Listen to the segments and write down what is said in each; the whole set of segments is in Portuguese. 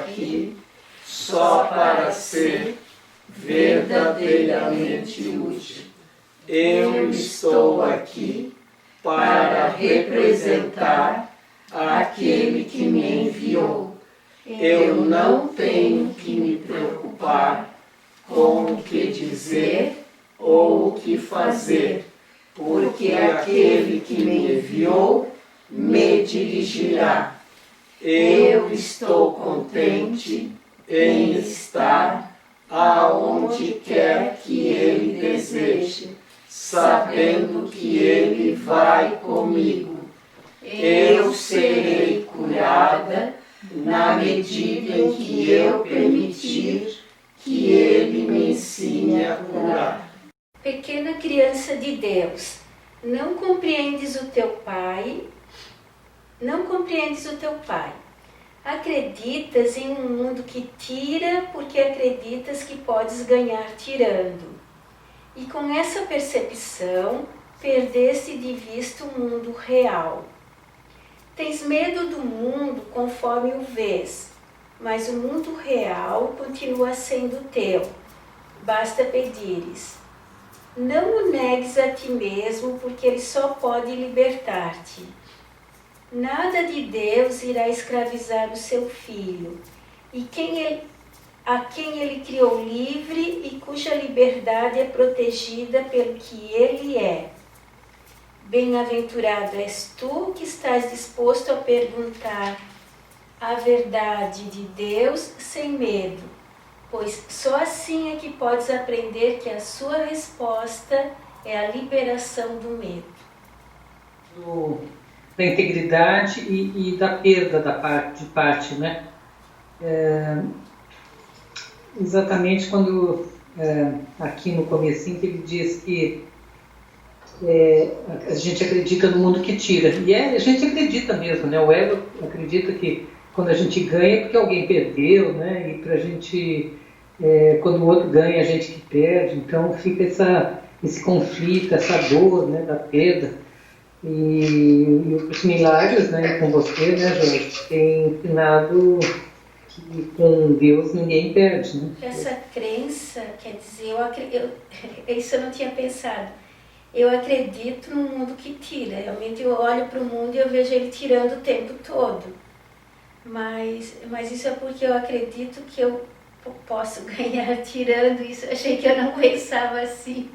aqui só para ser verdadeiramente útil. Eu estou aqui para representar aquele que me enviou. Eu não tenho que me preocupar com o que dizer ou o que fazer, porque aquele que me enviou me dirigirá. Eu estou contente em estar aonde quer que Ele deseje, sabendo que Ele vai comigo. Eu serei curada na medida em que eu permitir que Ele me ensine a curar. Pequena criança de Deus, não compreendes o teu Pai? Acreditas em um mundo que tira porque acreditas que podes ganhar tirando. E com essa percepção, perdeste de vista o mundo real. Tens medo do mundo conforme o vês, mas o mundo real continua sendo teu. Basta pedires. Não o negues a ti mesmo, porque ele só pode libertar-te. Nada de Deus irá escravizar o seu filho, e a quem ele criou livre e cuja liberdade é protegida pelo que ele é. Bem-aventurado és tu que estás disposto a perguntar a verdade de Deus sem medo, pois só assim é que podes aprender que a sua resposta é a liberação do medo. Da integridade e da perda de parte, né? Exatamente quando aqui no comecinho que ele diz que a gente acredita no mundo que tira, e a gente acredita mesmo, né? O ego acredita que quando a gente ganha é porque alguém perdeu, né? E pra gente, quando o outro ganha, a gente que perde, então fica esse conflito, essa dor, né, da perda. E os milagres, né, com você, né, Jorge, tem ensinado que com Deus ninguém perde, né? Essa crença, quer dizer, isso eu não tinha pensado. Eu acredito num mundo que tira. Realmente eu olho para o mundo e eu vejo ele tirando o tempo todo. Mas isso é porque eu acredito que eu posso ganhar tirando isso. Eu achei que eu não pensava assim.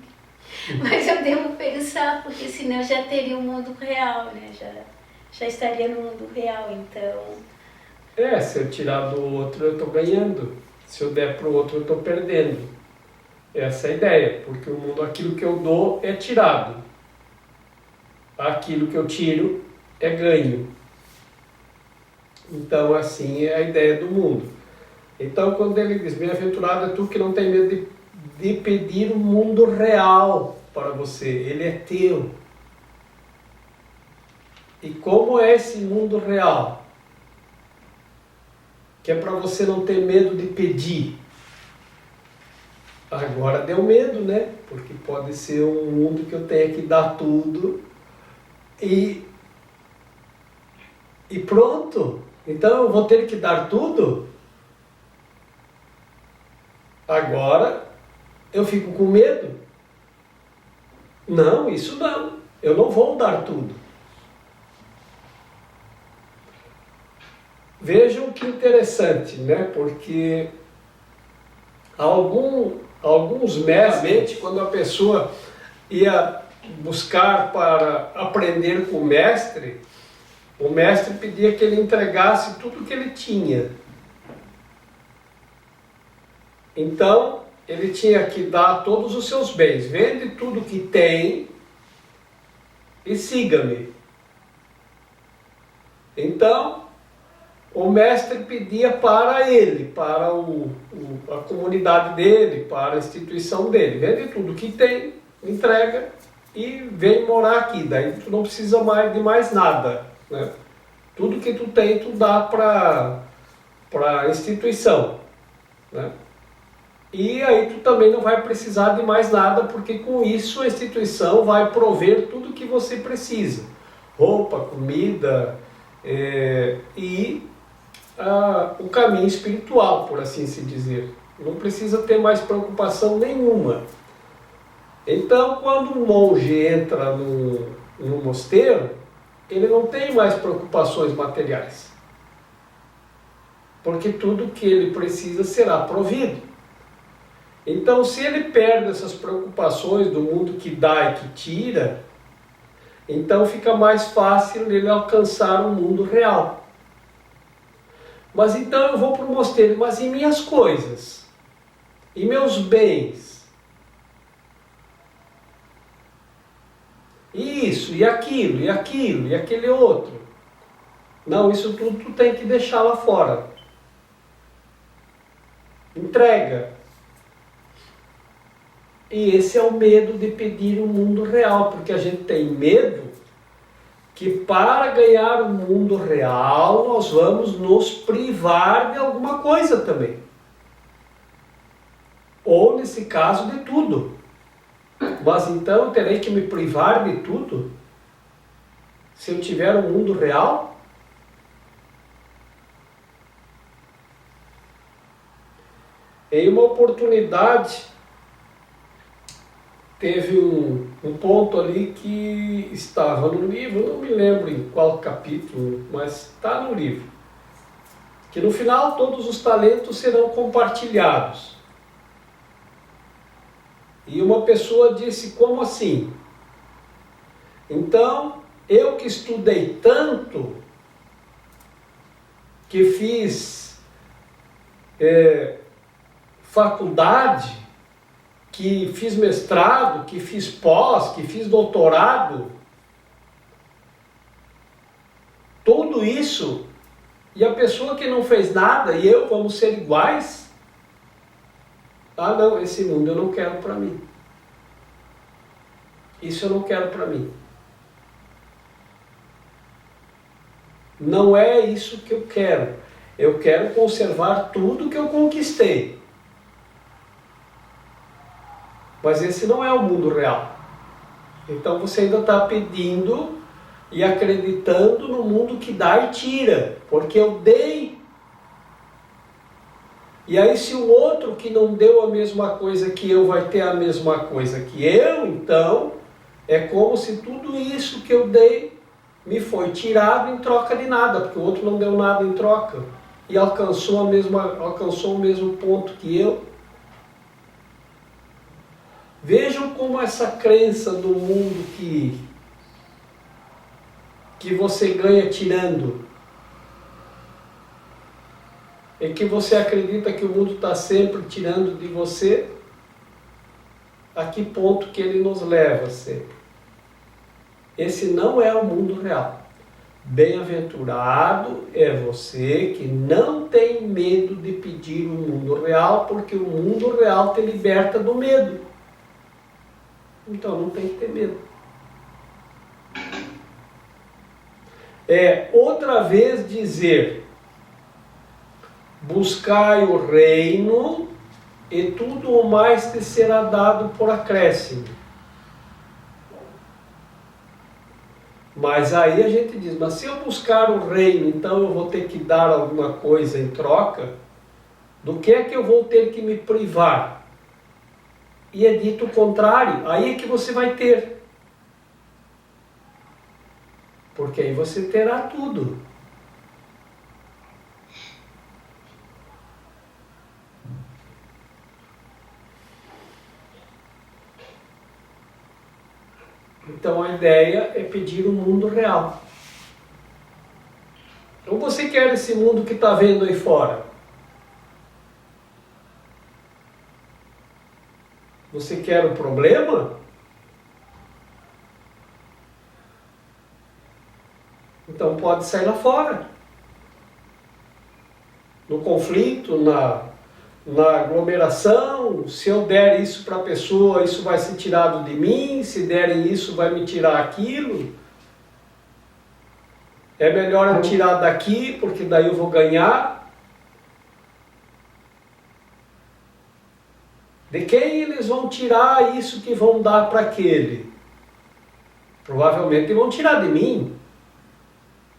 Mas eu devo pensar, porque senão eu já teria um mundo real, né? Já estaria no mundo real, então... Se eu tirar do outro, eu estou ganhando. Se eu der para o outro, eu estou perdendo. Essa é a ideia, porque o mundo, aquilo que eu dou é tirado. Aquilo que eu tiro é ganho. Então, assim é a ideia do mundo. Então, quando ele diz, bem-aventurado é tu que não tem medo de pedir o mundo real para você, ele é teu. E como é esse mundo real? Que é para você não ter medo de pedir. Agora deu medo, né? Porque pode ser um mundo que eu tenha que dar tudo e pronto. Então eu vou ter que dar tudo? Agora eu fico com medo? Não, isso não. Eu não vou dar tudo. Vejam que interessante, né? Porque alguns mestres, quando a pessoa ia buscar para aprender com o mestre pedia que ele entregasse tudo que ele tinha. Então, ele tinha que dar todos os seus bens. Vende tudo que tem e siga-me. Então, o mestre pedia para ele, para a comunidade dele, para a instituição dele. Vende tudo que tem, entrega e vem morar aqui. Daí tu não precisa mais de mais nada, né? Tudo que tu tem, tu dá para a instituição, né? E aí tu também não vai precisar de mais nada, porque com isso a instituição vai prover tudo que você precisa. Roupa, comida, e o caminho espiritual, por assim se dizer. Não precisa ter mais preocupação nenhuma. Então, quando um monge entra no mosteiro, ele não tem mais preocupações materiais. Porque tudo que ele precisa será provido. Então, se ele perde essas preocupações do mundo que dá e que tira, então fica mais fácil ele alcançar o mundo real. Mas então eu vou para o mosteiro, mas e minhas coisas? E meus bens? E isso, e aquilo, e aquele outro? Não, isso tudo tu tem que deixar lá fora. Entrega. E esse é o medo de pedir o mundo real, porque a gente tem medo que para ganhar o mundo real nós vamos nos privar de alguma coisa também. Ou nesse caso de tudo. Mas então eu terei que me privar de tudo? Se eu tiver um mundo real? Em uma oportunidade, teve um ponto ali que estava no livro, não me lembro em qual capítulo, mas está no livro, que no final todos os talentos serão compartilhados. E uma pessoa disse, como assim? Então, eu que estudei tanto, que fiz faculdade, que fiz mestrado, que fiz pós, que fiz doutorado, tudo isso, e a pessoa que não fez nada e eu vamos ser iguais? Ah não, esse mundo eu não quero para mim. Isso eu não quero para mim. Não é isso que eu quero. Eu quero conservar tudo que eu conquistei. Mas esse não é o mundo real. Então você ainda está pedindo e acreditando no mundo que dá e tira. Porque eu dei. E aí se o outro que não deu a mesma coisa que eu vai ter a mesma coisa que eu, então é como se tudo isso que eu dei me foi tirado em troca de nada. Porque o outro não deu nada em troca. E alcançou o mesmo ponto que eu. Vejam como essa crença do mundo que você ganha tirando, e que você acredita que o mundo está sempre tirando de você, a que ponto que ele nos leva sempre. Esse não é o mundo real. Bem-aventurado é você que não tem medo de pedir o mundo real, porque o mundo real te liberta do medo. Então não tem que ter medo. Outra vez dizer, buscai o reino e tudo o mais te será dado por acréscimo. Mas aí a gente diz, mas se eu buscar o reino, então eu vou ter que dar alguma coisa em troca? Do que é que eu vou ter que me privar? E é dito o contrário, aí é que você vai ter. Porque aí você terá tudo. Então a ideia é pedir o mundo real. Ou você quer esse mundo que está vendo aí fora? Você quer o problema? Então pode sair lá fora. No conflito, na aglomeração. Se eu der isso para a pessoa, isso vai ser tirado de mim. Se derem isso, vai me tirar aquilo. É melhor eu tirar daqui, porque daí eu vou ganhar. De quem eles vão tirar isso que vão dar para aquele? Provavelmente vão tirar de mim.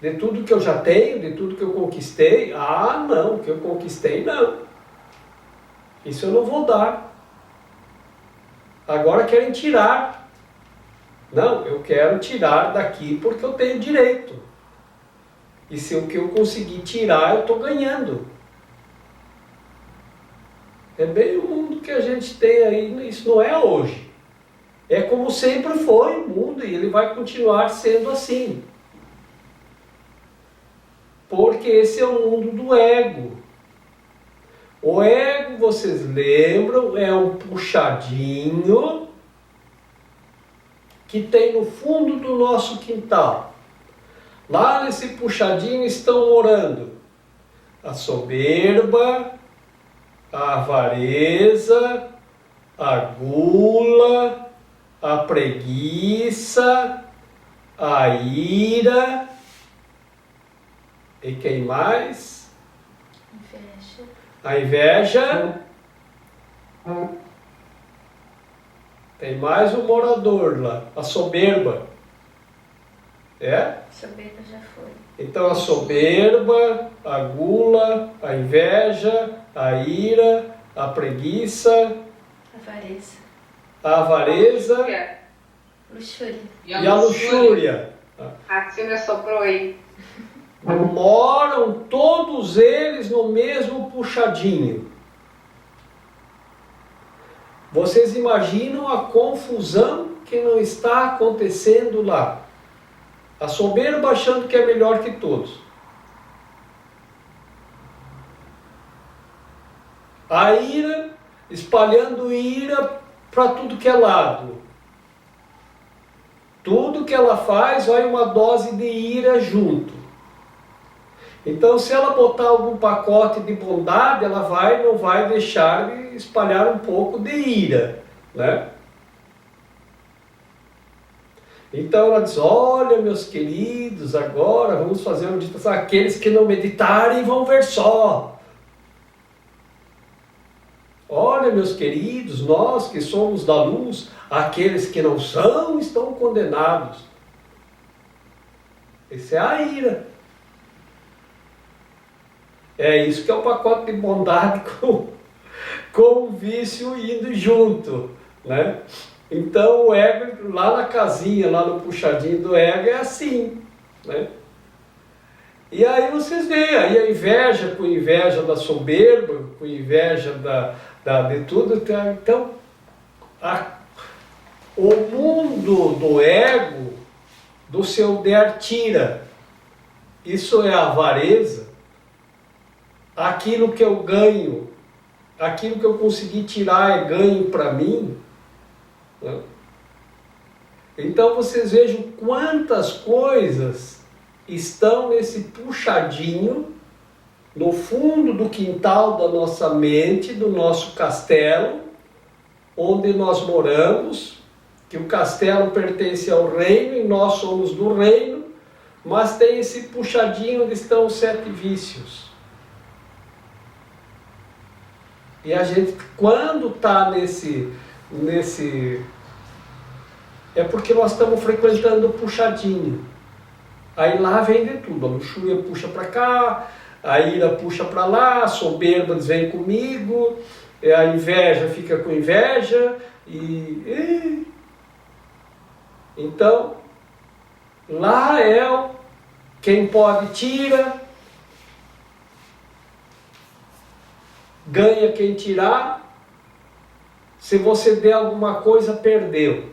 De tudo que eu já tenho, de tudo que eu conquistei? Ah, não, o que eu conquistei não. Isso eu não vou dar. Agora querem tirar. Não, eu quero tirar daqui porque eu tenho direito. E se o que eu conseguir tirar, eu estou ganhando. É bem o mundo que a gente tem aí, isso não é hoje. É como sempre foi o mundo e ele vai continuar sendo assim. Porque esse é o mundo do ego. O ego, vocês lembram, é um puxadinho que tem no fundo do nosso quintal. Lá nesse puxadinho estão morando a soberba, a avareza, a gula, a preguiça, a ira e quem mais? Inveja. A inveja. Tem mais um morador lá, a soberba. É? Soberba já foi. Então a soberba, a gula, a inveja, a ira, a preguiça, Avareza. a avareza Luxúria. e a luxúria. A Silvia soprou aí. Moram todos eles no mesmo puxadinho. Vocês imaginam a confusão que não está acontecendo lá? A soberba achando que é melhor que todos. A ira espalhando ira para tudo que é lado. Tudo que ela faz vai uma dose de ira junto. Então, se ela botar algum pacote de bondade, ela não vai deixar de espalhar um pouco de ira, né? Então ela diz, olha meus queridos, agora vamos fazer uma meditação. Aqueles que não meditarem vão ver só. Olha meus queridos, nós que somos da luz, aqueles que não são estão condenados. Essa é a ira. É isso que é o pacote de bondade com o vício indo junto, né? Então o ego, lá na casinha, lá no puxadinho do ego, é assim, né? E aí vocês veem, aí a inveja com inveja da soberba, com inveja de tudo. Então, o mundo do ego, do seu der tira, isso é avareza. Aquilo que eu ganho, aquilo que eu consegui tirar é ganho para mim. Né? Então vocês vejam quantas coisas estão nesse puxadinho, no fundo do quintal da nossa mente, do nosso castelo, onde nós moramos, que o castelo pertence ao reino e nós somos do reino, mas tem esse puxadinho onde estão os 7 vícios. E a gente, quando está nesse... É porque nós estamos frequentando o puxadinho. Aí lá vem de tudo. A luxúria puxa para cá, a ira puxa para lá, a soberba diz vem comigo, a inveja fica com inveja. Então, lá é quem pode tira, ganha quem tirar. Se você der alguma coisa, perdeu.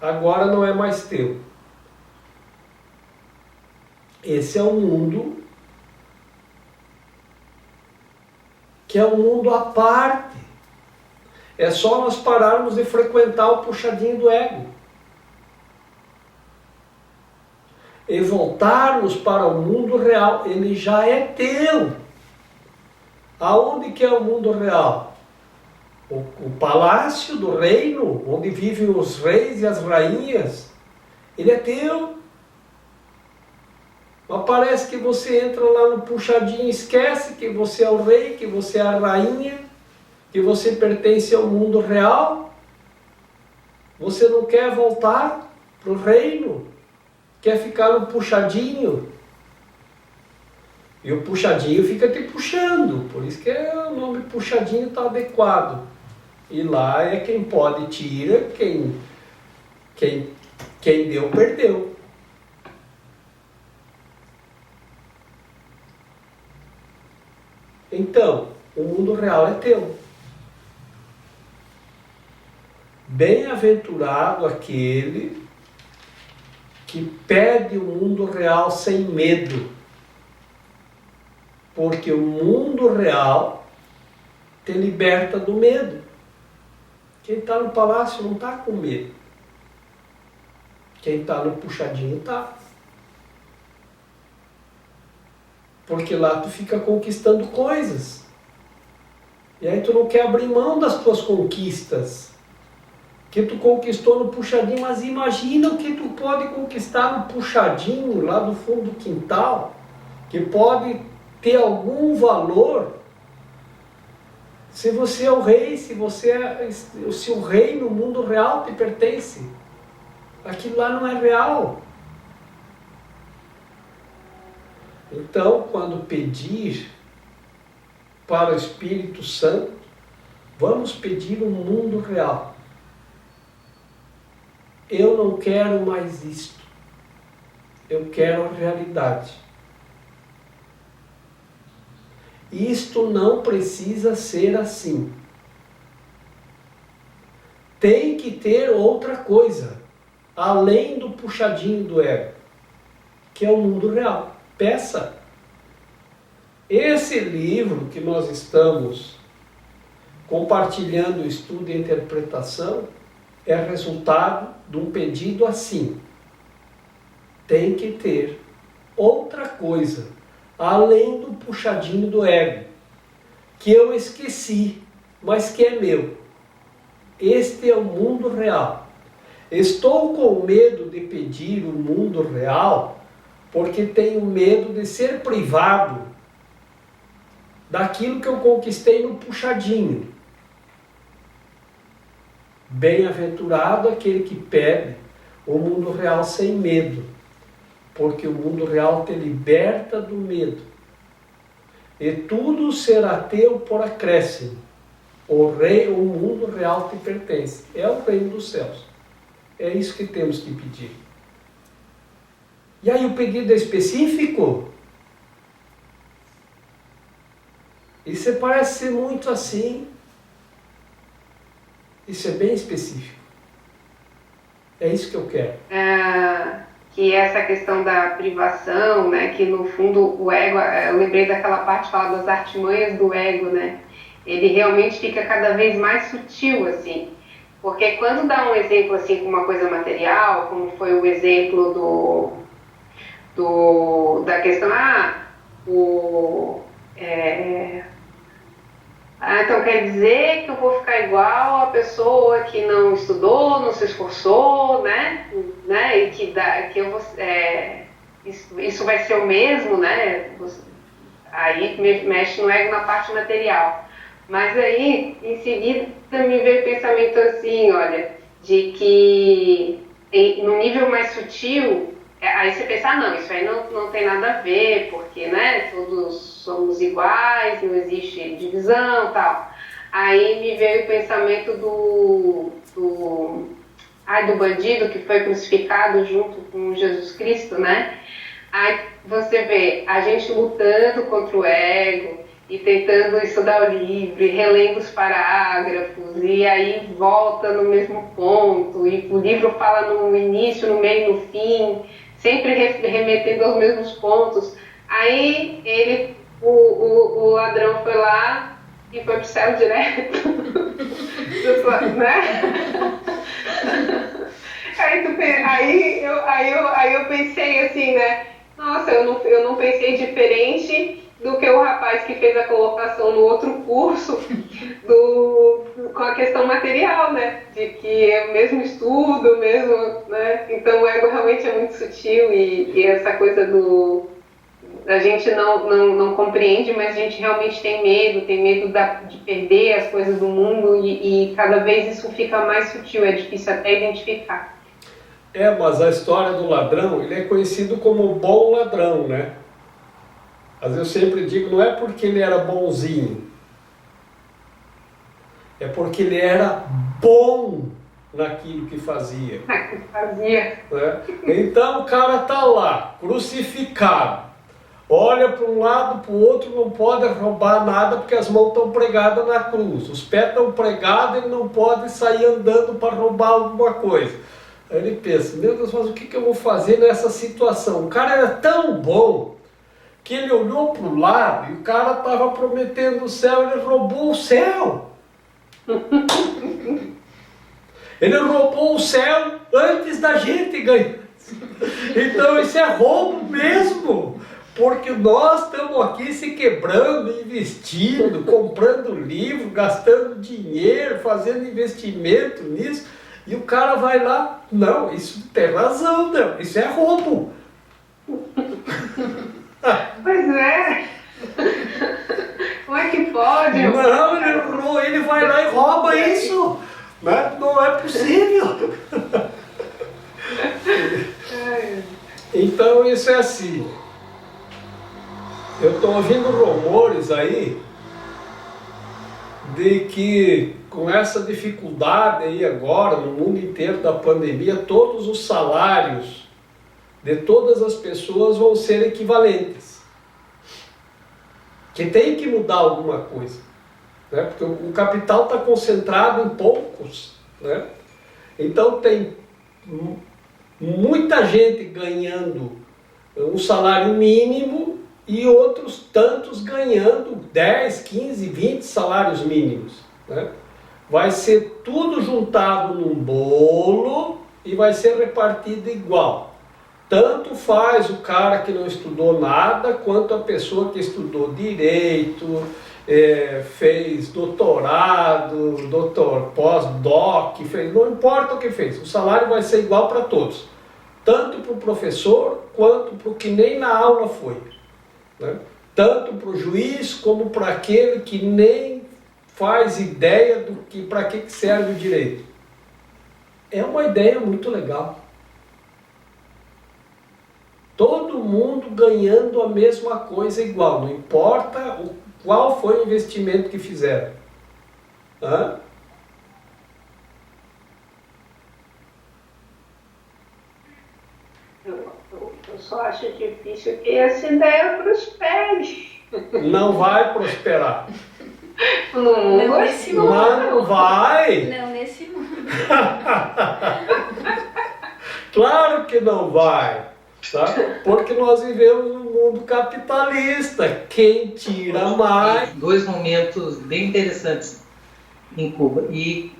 Agora não é mais teu. Esse é um mundo que é um mundo à parte. É só nós pararmos de frequentar o puxadinho do ego. E voltarmos para o mundo real. Ele já é teu. Aonde que é o mundo real? O palácio do reino, onde vivem os reis e as rainhas, ele é teu. Mas parece que você entra lá no puxadinho e esquece que você é o rei, que você é a rainha, que você pertence ao mundo real. Você não quer voltar para o reino, quer ficar no puxadinho. E o puxadinho fica te puxando, por isso que o nome puxadinho está adequado. E lá é quem pode tira, quem deu, perdeu. Então, o mundo real é teu. Bem-aventurado aquele que pede o mundo real sem medo, porque o mundo real te liberta do medo. Quem está no palácio não está com medo. Quem está no puxadinho está. Porque lá tu fica conquistando coisas. E aí tu não quer abrir mão das tuas conquistas. Que tu conquistou no puxadinho, mas imagina o que tu pode conquistar no puxadinho, lá do fundo do quintal, que pode ter algum valor se você é o rei, se o rei no mundo real te pertence. Aquilo lá não é real. Então, quando pedir para o Espírito Santo, vamos pedir um mundo real. Eu não quero mais isto. Eu quero a realidade. Isto não precisa ser assim. Tem que ter outra coisa, além do puxadinho do ego, que é o mundo real. Peça. Esse livro que nós estamos compartilhando o estudo e interpretação é resultado de um pedido assim. Tem que ter outra coisa, além do puxadinho do ego, que eu esqueci, mas que é meu. Este é o mundo real. Estou com medo de pedir o mundo real porque tenho medo de ser privado daquilo que eu conquistei no puxadinho. Bem-aventurado aquele que pede o mundo real sem medo, porque o mundo real te liberta do medo. E tudo será teu por acréscimo. O mundo real te pertence. É o reino dos céus. É isso que temos que pedir. E aí o pedido é específico? Isso parece ser muito assim. Isso é bem específico. É isso que eu quero. Que essa questão da privação, né, que no fundo o ego, eu lembrei daquela parte que fala das artimanhas do ego, né, ele realmente fica cada vez mais sutil, assim, porque quando dá um exemplo assim com uma coisa material, como foi o exemplo da questão, então quer dizer que eu vou ficar igual a pessoa que não estudou, não se esforçou, né? E que eu vou, isso vai ser o mesmo, né? Aí mexe no ego na parte material. Mas aí, em seguida, me veio o pensamento assim, olha, de que no nível mais sutil, aí você pensa, não, isso aí não tem nada a ver, porque, né, todos somos iguais, não existe divisão e tal. Aí me veio o pensamento do bandido que foi crucificado junto com Jesus Cristo, né? Aí você vê a gente lutando contra o ego e tentando estudar o livro, e relendo os parágrafos, e aí volta no mesmo ponto, e o livro fala no início, no meio e no fim, sempre remetendo aos mesmos pontos. Aí o ladrão foi lá e foi pro céu direto. Né? Aí eu pensei assim, né? Nossa, eu não pensei diferente do que o rapaz que fez a colocação no outro curso com a questão material, né? De que é o mesmo estudo, mesmo, né? Então o ego realmente é muito sutil e essa coisa a gente não compreende, mas a gente realmente tem medo de perder as coisas do mundo e cada vez isso fica mais sutil, é difícil até identificar. Mas a história do ladrão, ele é conhecido como o bom ladrão, né? Mas eu sempre digo, não é porque ele era bonzinho, é porque ele era bom naquilo que fazia. Fazia. Né? Então o cara está lá, crucificado, olha para um lado, para o outro, não pode roubar nada porque as mãos estão pregadas na cruz, os pés estão pregados, ele não pode sair andando para roubar alguma coisa. Aí ele pensa, meu Deus, mas o que eu vou fazer nessa situação? O cara era tão bom que ele olhou para o lado e o cara estava prometendo o céu, ele roubou o céu. Ele roubou o céu antes da gente ganhar. Então isso é roubo mesmo, porque nós estamos aqui se quebrando, investindo, comprando livro, gastando dinheiro, fazendo investimento nisso, e o cara vai lá, não, isso tem razão, não, isso é roubo. Pois é. Como é que pode? Não, ele vai lá e rouba isso. Não é possível. Então isso é assim. Eu estou ouvindo rumores aí de que com essa dificuldade aí agora, no mundo inteiro da pandemia, todos os salários de todas as pessoas vão ser equivalentes. Que tem que mudar alguma coisa. Né? Porque o capital está concentrado em poucos. Né? Então tem muita gente ganhando um salário mínimo e outros tantos ganhando 10, 15, 20 salários mínimos. Né? Vai ser tudo juntado num bolo e vai ser repartido igual. Tanto faz o cara que não estudou nada, quanto a pessoa que estudou direito, fez doutorado, pós-doc, não importa o que fez, o salário vai ser igual para todos. Tanto para o professor, quanto para o que nem na aula foi. Né? Tanto para o juiz, como para aquele que nem faz ideia do que para que serve o direito. É uma ideia muito legal. Todo mundo ganhando a mesma coisa igual, não importa qual foi o investimento que fizeram. Hã? Eu só acho difícil que essa ideia prospere. Não vai prosperar. Não nesse mundo. Não vai. Não nesse mundo. Claro que não vai. Tá? Porque nós vivemos num mundo capitalista. Quem tira mais... Dois momentos bem interessantes em Cuba. E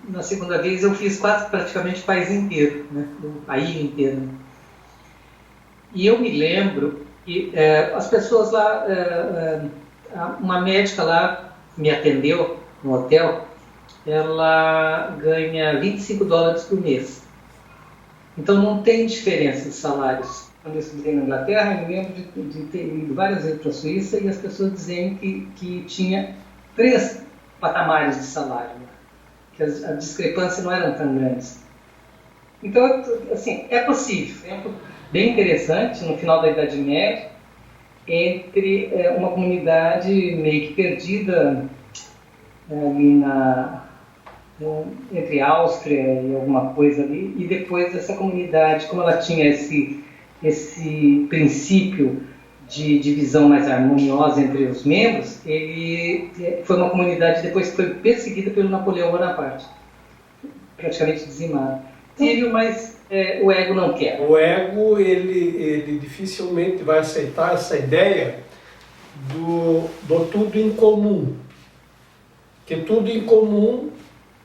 na segunda vez eu fiz quase praticamente o país inteiro, né? A ilha inteira. Né? E eu me lembro que as pessoas lá, uma médica lá me atendeu no hotel, ela ganha $25 por mês. Então não tem diferença de salários. Quando eu estudei na Inglaterra, eu me lembro de ter ido várias vezes para a Suíça e as pessoas dizendo que tinha 3 patamares de salário, né? Que a discrepância não eram tão grandes. Então, assim, é possível. Exemplo bem interessante, no final da Idade Média, entre uma comunidade meio que perdida ali entre Áustria e alguma coisa ali, e depois essa comunidade, como ela tinha esse princípio de divisão mais harmoniosa entre os membros, foi uma comunidade depois que foi perseguida pelo Napoleão Bonaparte, praticamente dizimada. Sírio, mas o ego não quer. O ego, ele dificilmente vai aceitar essa ideia do tudo em comum. Que tudo em comum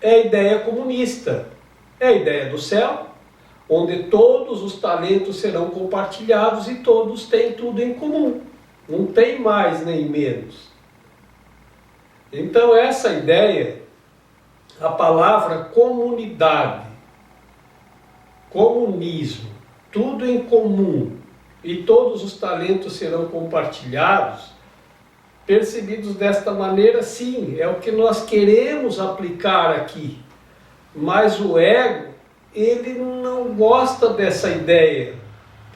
é a ideia comunista, é a ideia do céu, onde todos os talentos serão compartilhados e todos têm tudo em comum, não tem mais nem menos. Então essa ideia, a palavra comunidade, comunismo, tudo em comum e todos os talentos serão compartilhados, percebidos desta maneira, sim, é o que nós queremos aplicar aqui. Mas o ego, ele não gosta dessa ideia,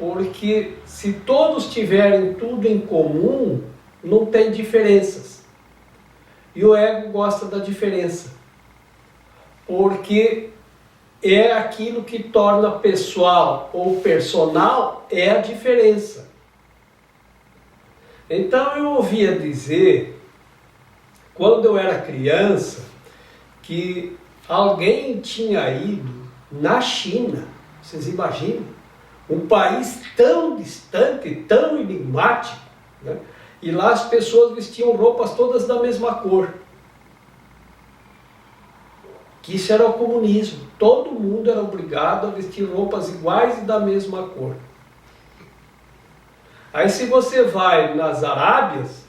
Porque se todos tiverem tudo em comum, não tem diferenças. E o ego gosta da diferença, porque é aquilo que torna pessoal ou personal, é a diferença. Então eu ouvia dizer, quando eu era criança, que alguém tinha ido na China, vocês imaginam? Um país tão distante, tão enigmático, né? E lá as pessoas vestiam roupas todas da mesma cor. Que isso era o comunismo. Todo mundo era obrigado a vestir roupas iguais e da mesma cor. Aí se você vai nas Arábias,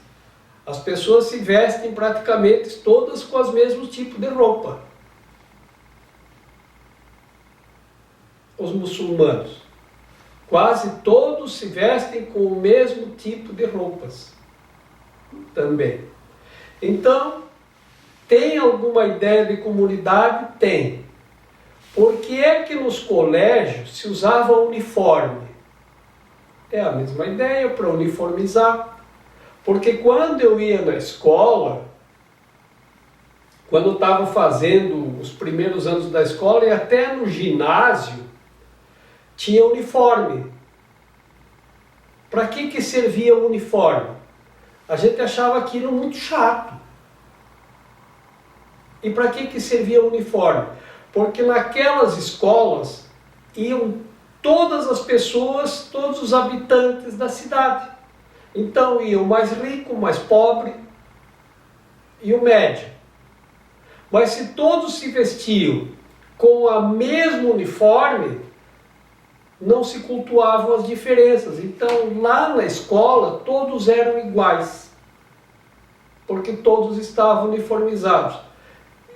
as pessoas se vestem praticamente todas com os mesmos tipos de roupa. Os muçulmanos. Quase todos se vestem com o mesmo tipo de roupas. Também. Então, tem alguma ideia de comunidade? Tem. Por que é que nos colégios se usava uniforme? É a mesma ideia, para uniformizar. Porque quando eu ia na escola, quando eu estava fazendo os primeiros anos da escola e até no ginásio, tinha uniforme. Para que servia o uniforme? A gente achava aquilo muito chato. E para que servia o uniforme? Porque naquelas escolas iam todas as pessoas, todos os habitantes da cidade. Então ia o mais rico, o mais pobre e o médio. Mas se todos se vestiam com a mesmo uniforme, não se cultuavam as diferenças. Então lá na escola todos eram iguais, porque todos estavam uniformizados.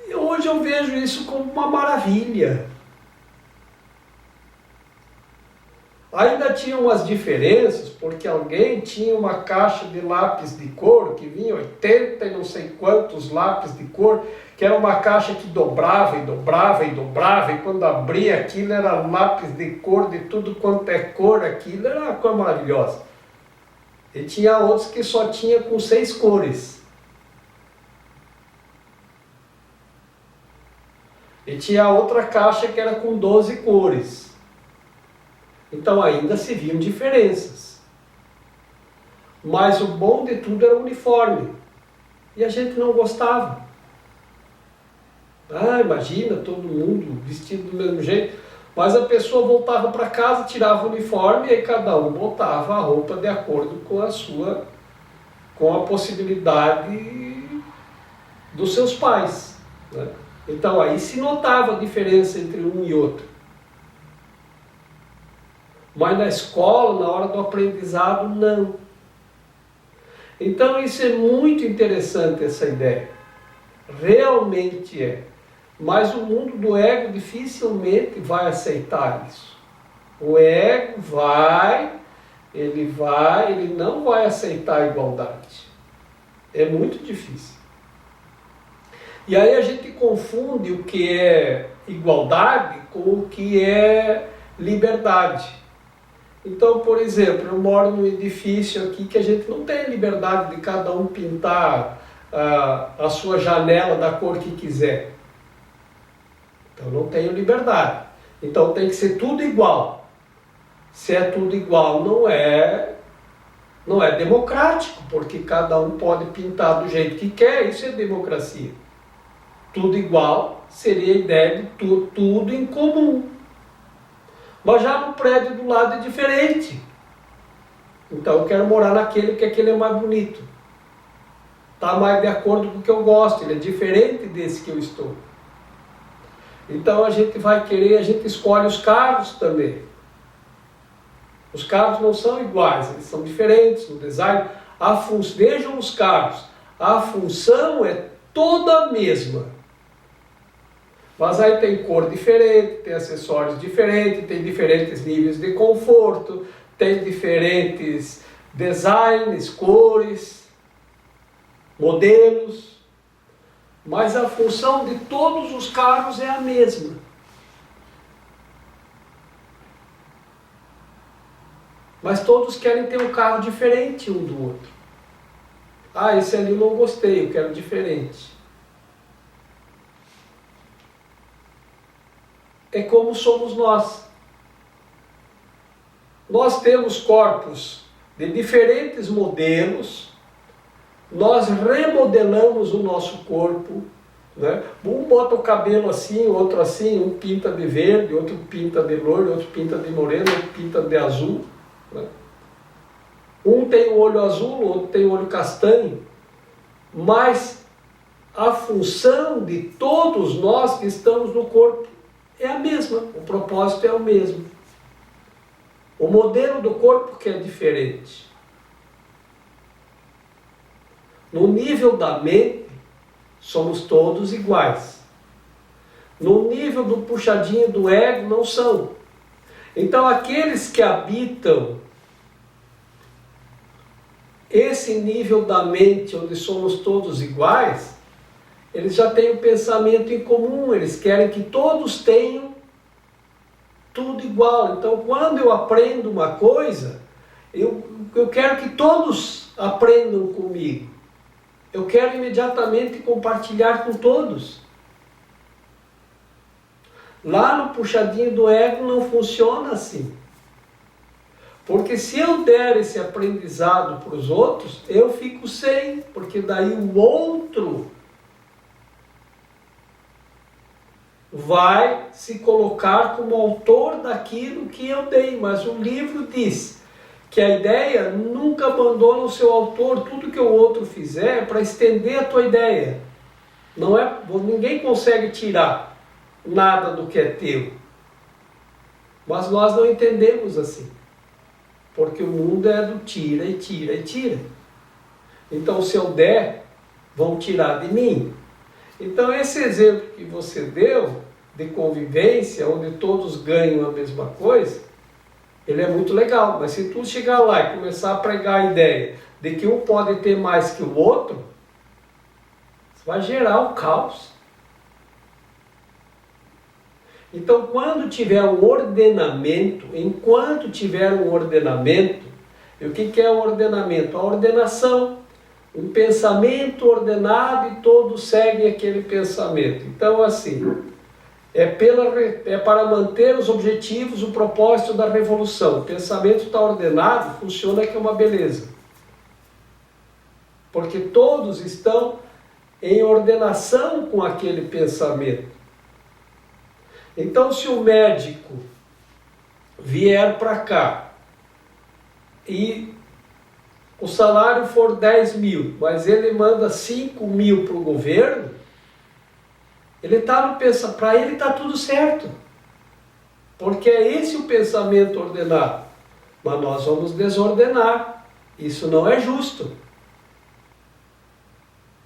E hoje eu vejo isso como uma maravilha. Ainda tinha umas diferenças, porque alguém tinha uma caixa de lápis de cor, que vinha 80 e não sei quantos lápis de cor, que era uma caixa que dobrava e dobrava e dobrava, e quando abria aquilo era lápis de cor, de tudo quanto é cor, aquilo era uma coisa maravilhosa. E tinha outros que só tinha com 6 cores. E tinha outra caixa que era com 12 cores. Então ainda se viam diferenças. Mas o bom de tudo era o uniforme. E a gente não gostava. Ah, imagina todo mundo vestido do mesmo jeito. Mas a pessoa voltava para casa, tirava o uniforme e aí cada um botava a roupa de acordo com a sua, com a possibilidade dos seus pais, né? Então aí se notava a diferença entre um e outro. Mas na escola, na hora do aprendizado, não. Então isso é muito interessante, essa ideia. Realmente é. Mas o mundo do ego dificilmente vai aceitar isso. O ego ele não vai aceitar a igualdade. É muito difícil. E aí a gente confunde o que é igualdade com o que é liberdade. Então, por exemplo, eu moro num edifício aqui que a gente não tem liberdade de cada um pintar a sua janela da cor que quiser. Então não tenho liberdade. Então tem que ser tudo igual. Se é tudo igual, não é democrático, porque cada um pode pintar do jeito que quer, isso é democracia. Tudo igual seria a ideia de tudo em comum. Mas já no prédio do lado é diferente. Então eu quero morar naquele, porque aquele é mais bonito. Está mais de acordo com o que eu gosto, ele é diferente desse que eu estou. Então a gente vai querer, a gente escolhe os carros também. Os carros não são iguais, eles são diferentes no design. Vejam os carros, a função é toda a mesma. Mas aí tem cor diferente, tem acessórios diferentes, tem diferentes níveis de conforto, tem diferentes designs, cores, modelos. Mas a função de todos os carros é a mesma. mas todos querem ter um carro diferente um do outro. Ah, esse ali eu não gostei, eu quero diferente. É como somos nós. Nós temos corpos de diferentes modelos, nós remodelamos o nosso corpo, né? Um bota o cabelo assim, outro assim, um pinta de verde, outro pinta de loiro, outro pinta de moreno, outro pinta de azul, né? Um tem o olho azul, outro tem o olho castanho, mas a função de todos nós que estamos no corpo é a mesma, o propósito é o mesmo. O modelo do corpo que é diferente. No nível da mente, somos todos iguais. No nível do puxadinho do ego, não são. Então, aqueles que habitam esse nível da mente, onde somos todos iguais, eles já têm um pensamento em comum, eles querem que todos tenham tudo igual. Então, quando eu aprendo uma coisa, eu quero que todos aprendam comigo. Eu quero imediatamente compartilhar com todos. Lá no puxadinho do ego não funciona assim. Porque se eu der esse aprendizado para os outros, eu fico sem, porque daí o outro vai se colocar como autor daquilo que eu dei. Mas o livro diz que a ideia nunca abandona o seu autor, tudo que o outro fizer é para estender a tua ideia. Não é, ninguém consegue tirar nada do que é teu. Mas nós não entendemos assim. Porque o mundo é do tira e tira e tira. Então, se eu der, vão tirar de mim. Então, esse exemplo que você deu, de convivência, onde todos ganham a mesma coisa, ele é muito legal. Mas se tu chegar lá e começar a pregar a ideia de que um pode ter mais que o outro, você vai gerar o caos. Então, quando tiver um ordenamento, enquanto tiver um ordenamento, e o que é o ordenamento? A ordenação, um pensamento ordenado e todos seguem aquele pensamento. Então, assim, é para manter os objetivos, o propósito da revolução. O pensamento está ordenado, funciona que é uma beleza. Porque todos estão em ordenação com aquele pensamento. Então, se o médico vier para cá e o salário for 10 mil, mas ele manda 5 mil para o governo, ele está no pensamento, para ele está tudo certo. Porque é esse o pensamento ordenado. Mas nós vamos desordenar. Isso não é justo.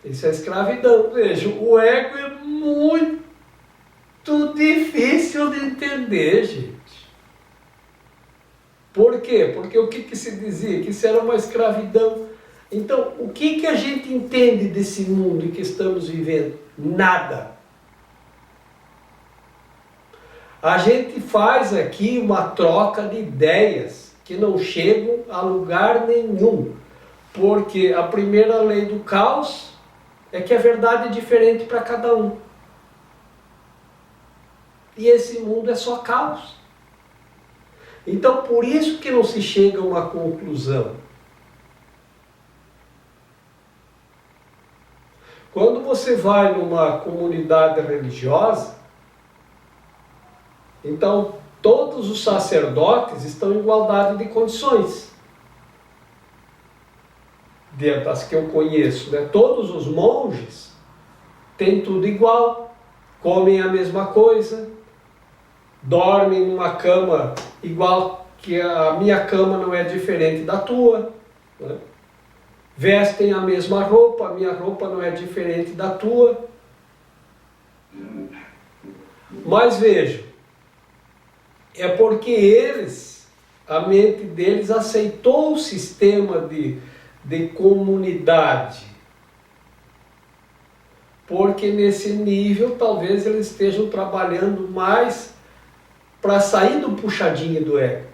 Isso é escravidão. Veja, o ego é muito difícil de entender, gente. Por quê? Porque o que se dizia? Que isso era uma escravidão. Então, o que a gente entende desse mundo em que estamos vivendo? Nada. A gente faz aqui uma troca de ideias que não chegam a lugar nenhum. Porque a primeira lei do caos é que a verdade é diferente para cada um. E esse mundo é só caos. Então, por isso que não se chega a uma conclusão. Quando você vai numa comunidade religiosa, então todos os sacerdotes estão em igualdade de condições. Das que eu conheço, né? Todos os monges têm tudo igual, comem a mesma coisa, dormem numa cama igual, que a minha cama não é diferente da tua, né? Vestem a mesma roupa, a minha roupa não é diferente da tua. Mas veja, é porque eles, a mente deles aceitou o sistema de comunidade. Porque nesse nível talvez eles estejam trabalhando mais para sair do puxadinho do ego.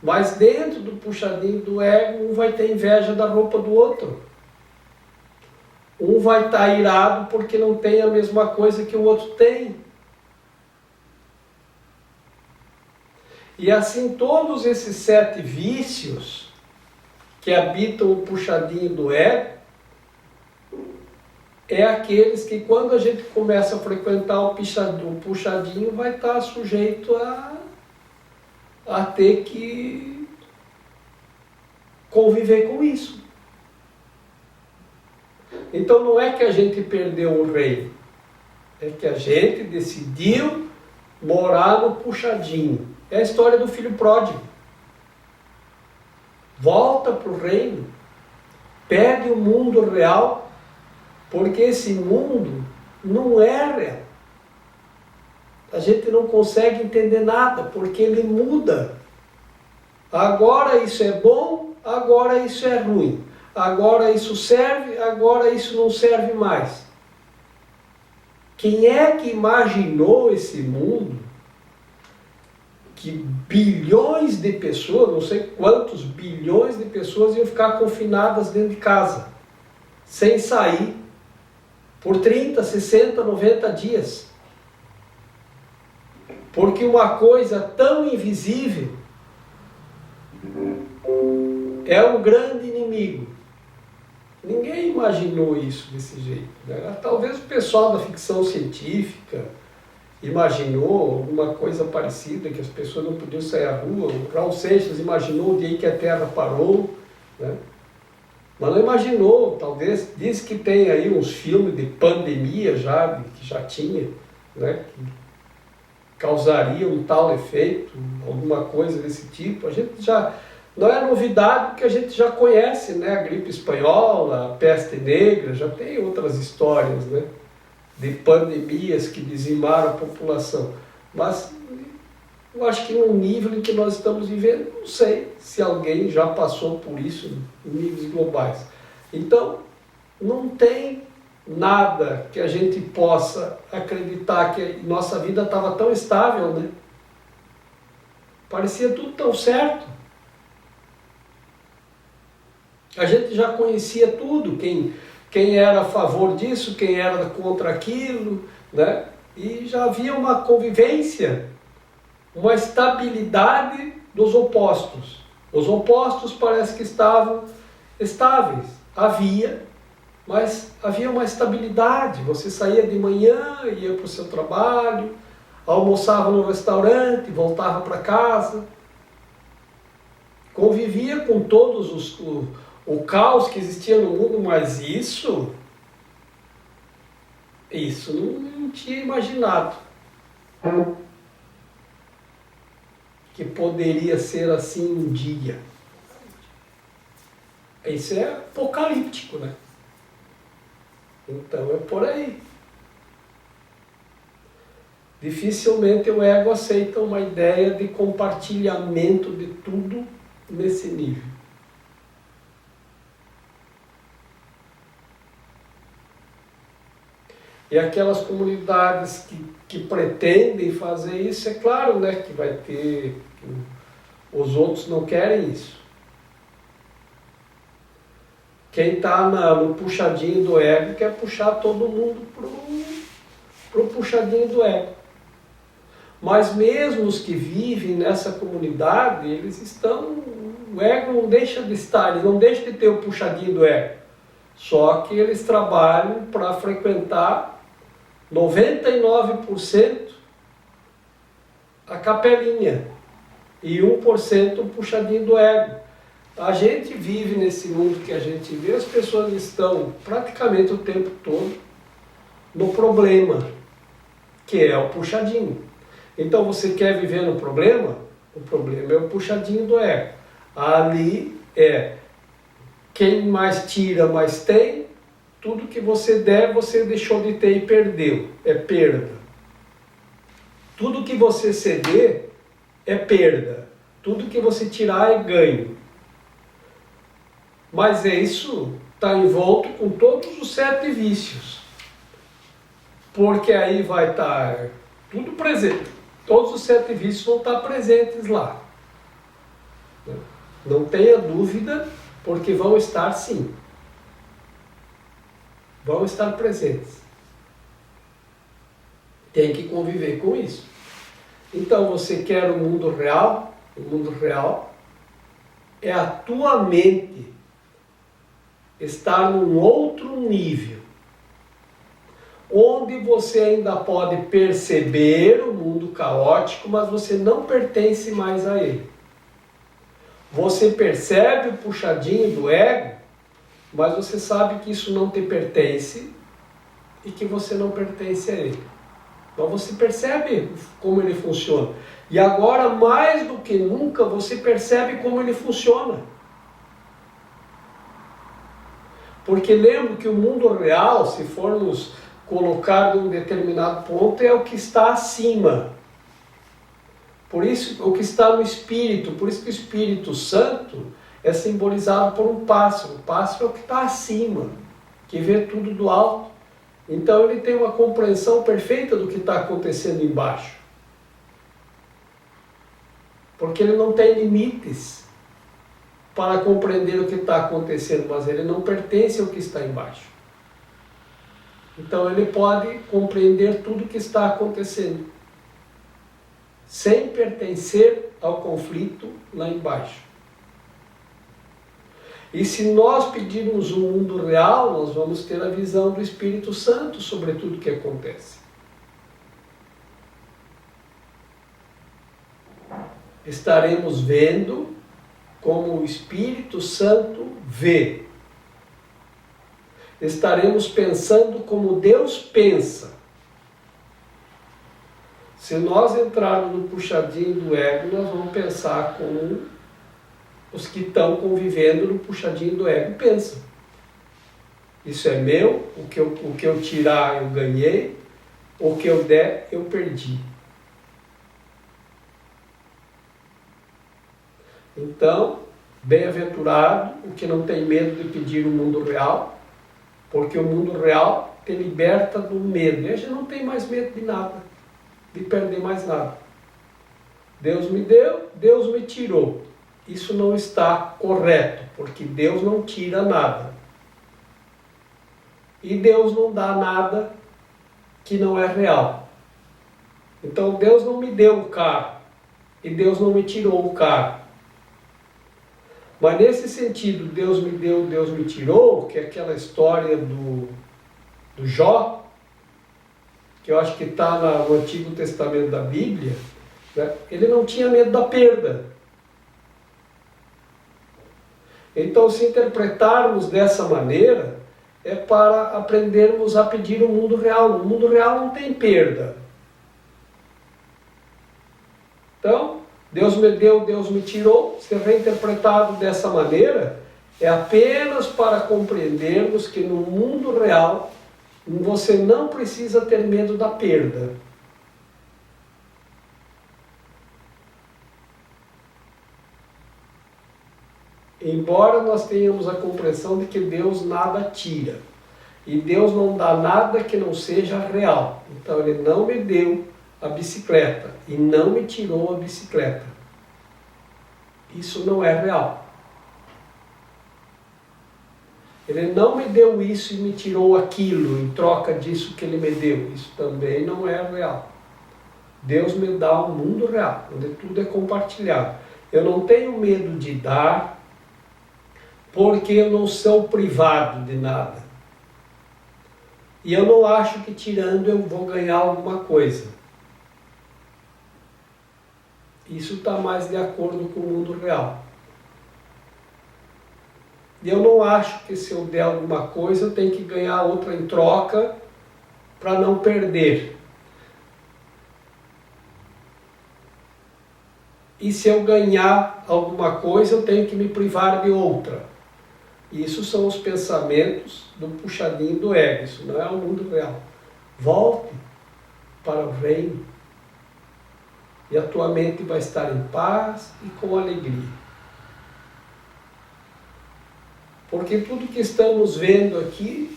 Mas dentro do puxadinho do ego, um vai ter inveja da roupa do outro. Um vai estar irado porque não tem a mesma coisa que o outro tem. E assim todos esses 7 vícios que habitam o puxadinho do ego, é aqueles que quando a gente começa a frequentar o puxadinho vai estar sujeito a ter que conviver com isso. Então não é que a gente perdeu o reino, é que a gente decidiu morar no puxadinho. É a história do filho pródigo. Volta para o reino, pede o mundo real, porque esse mundo não é real. A gente não consegue entender nada, porque ele muda. Agora isso é bom, agora isso é ruim. Agora isso serve, agora isso não serve mais. Quem é que imaginou esse mundo que bilhões de pessoas, não sei quantos bilhões de pessoas iam ficar confinadas dentro de casa, sem sair, por 30, 60, 90 dias? Porque uma coisa tão invisível é um grande inimigo. Ninguém imaginou isso desse jeito, né? Talvez o pessoal da ficção científica imaginou alguma coisa parecida, que as pessoas não podiam sair à rua. O Raul Seixas imaginou o dia que a Terra parou, né? Mas não imaginou, talvez, diz que tem aí uns filmes de pandemia já, que já tinha, né? Que causaria um tal efeito, alguma coisa desse tipo. A gente já... Não é novidade porque a gente já conhece, né? A gripe espanhola, a peste negra, já tem outras histórias, né? De pandemias que dizimaram a população. Mas eu acho que no nível em que nós estamos vivendo, não sei se alguém já passou por isso em níveis globais. Então, não tem nada que a gente possa acreditar que nossa vida estava tão estável, né? Parecia tudo tão certo. A gente já conhecia tudo, quem era a favor disso, quem era contra aquilo, né? E já havia uma convivência, uma estabilidade dos opostos. Os opostos parece que estavam estáveis. Mas havia uma estabilidade. Você saía de manhã, ia para o seu trabalho, almoçava no restaurante, voltava para casa. Convivia com todos o caos que existia no mundo, mas isso não tinha imaginado que poderia ser assim um dia. Isso é apocalíptico, né? Então é por aí. Dificilmente o ego aceita uma ideia de compartilhamento de tudo nesse nível. E aquelas comunidades que pretendem fazer isso, é claro, né, que vai ter... Os outros não querem isso. Quem está no puxadinho do ego quer puxar todo mundo pro puxadinho do ego. Mas mesmo os que vivem nessa comunidade, eles estão... O ego não deixa de estar, eles não deixam de ter o puxadinho do ego. Só que eles trabalham para frequentar 99% a capelinha e 1% o puxadinho do ego. A gente vive nesse mundo que a gente vê, as pessoas estão praticamente o tempo todo no problema, que é o puxadinho. Então você quer viver no problema? O problema é o puxadinho do ego. Ali é quem mais tira, mais tem. Tudo que você der, você deixou de ter e perdeu. É perda. Tudo que você ceder é perda. Tudo que você tirar é ganho. Mas isso está envolto com todos os 7 vícios. Porque aí vai estar tudo presente. Todos os 7 vícios vão estar presentes lá. né? Não tenha dúvida, porque vão estar sim. Vão estar presentes. Tem que conviver com isso. Então você quer o mundo real? O mundo real é a tua mente estar num outro nível, onde você ainda pode perceber o mundo caótico, mas você não pertence mais a ele. Você percebe o puxadinho do ego, mas você sabe que isso não te pertence e que você não pertence a ele. Então você percebe como ele funciona. E agora, mais do que nunca, você percebe como ele funciona. Porque lembro que o mundo real, se formos colocar em um determinado ponto, é o que está acima. Por isso, o que está no Espírito, por isso que o Espírito Santo é simbolizado por um pássaro. O pássaro é o que está acima, que vê tudo do alto. Então ele tem uma compreensão perfeita do que está acontecendo embaixo. Porque ele não tem limites para compreender o que está acontecendo, mas ele não pertence ao que está embaixo. Então ele pode compreender tudo o que está acontecendo, sem pertencer ao conflito lá embaixo. E se nós pedirmos o mundo real, nós vamos ter a visão do Espírito Santo sobre tudo o que acontece. Estaremos vendo como o Espírito Santo vê. Estaremos pensando como Deus pensa. Se nós entrarmos no puxadinho do ego, nós vamos pensar como os que estão convivendo no puxadinho do ego pensam. Isso é meu, o que eu tirar eu ganhei, o que eu der eu perdi. Então, bem-aventurado o que não tem medo de pedir o mundo real, porque o mundo real te liberta do medo. E a gente não tem mais medo de nada, de perder mais nada. Deus me deu, Deus me tirou. Isso não está correto, porque Deus não tira nada. E Deus não dá nada que não é real. Então Deus não me deu o carro, e Deus não me tirou o carro. Mas nesse sentido, Deus me deu, Deus me tirou, que é aquela história do Jó, que eu acho que está no Antigo Testamento da Bíblia, né? Ele não tinha medo da perda. Então, se interpretarmos dessa maneira, é para aprendermos a pedir o mundo real. No mundo real não tem perda. Então, Deus me deu, Deus me tirou. Ser reinterpretado dessa maneira é apenas para compreendermos que no mundo real você não precisa ter medo da perda. Embora nós tenhamos a compreensão de que Deus nada tira. E Deus não dá nada que não seja real. Então Ele não me deu a bicicleta e não me tirou a bicicleta. Isso não é real. Ele não me deu isso e me tirou aquilo em troca disso que Ele me deu. Isso também não é real. Deus me dá um mundo real, onde tudo é compartilhado. Eu não tenho medo de dar, porque eu não sou privado de nada. E eu não acho que tirando eu vou ganhar alguma coisa. Isso está mais de acordo com o mundo real. E eu não acho que se eu der alguma coisa eu tenho que ganhar outra em troca para não perder. E se eu ganhar alguma coisa eu tenho que me privar de outra. Isso são os pensamentos do puxadinho do ego. Isso não é o mundo real. Volte para o reino e a tua mente vai estar em paz e com alegria. Porque tudo que estamos vendo aqui,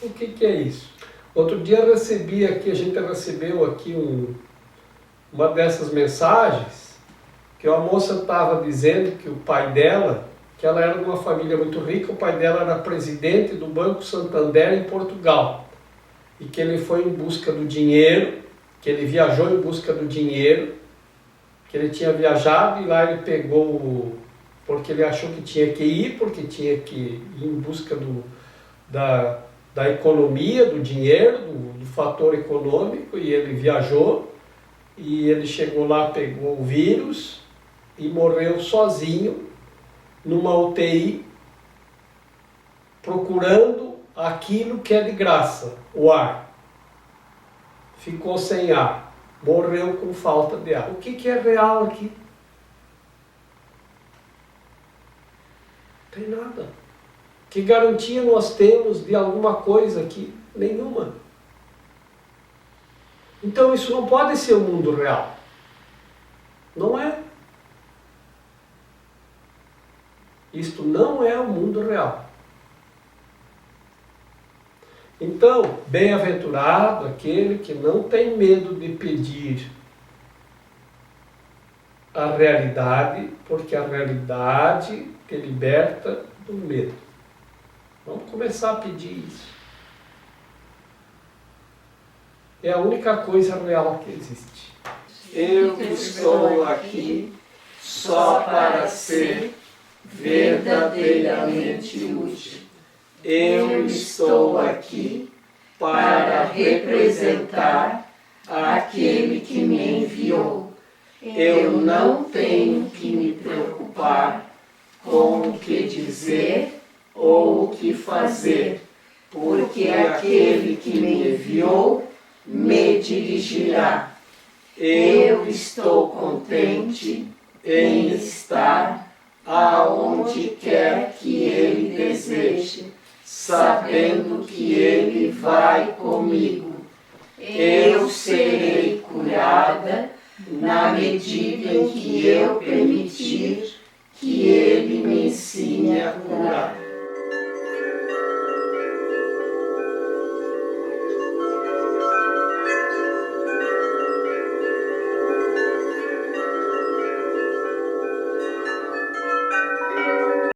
o que é isso? Outro dia a gente recebeu aqui uma dessas mensagens que a moça estava dizendo que o pai dela, que ela era de uma família muito rica, o pai dela era presidente do Banco Santander em Portugal, e que ele foi em busca do dinheiro, que ele viajou em busca do dinheiro, que ele tinha viajado e lá ele pegou, porque ele achou que tinha que ir, porque tinha que ir em busca da economia, do dinheiro, do fator econômico, e ele viajou, e ele chegou lá, pegou o vírus e morreu sozinho numa UTI, procurando aquilo que é de graça, o ar. Ficou sem ar, morreu com falta de ar. O que é real aqui? Não tem nada. Que garantia nós temos de alguma coisa aqui? Nenhuma. Então isso não pode ser o mundo real. Não é. Isto não é o mundo real. Então, bem-aventurado aquele que não tem medo de pedir a realidade, porque a realidade te liberta do medo. Vamos começar a pedir isso. É a única coisa real que existe. Eu estou aqui só para ser verdadeiramente útil. Eu estou aqui para representar aquele que me enviou. Eu não tenho que me preocupar com o que dizer ou o que fazer, porque aquele que me enviou me dirigirá. Eu estou contente em estar aonde quer que ele deseje, sabendo que ele vai comigo. Eu serei curada na medida em que eu permitir que ele me ensine a curar.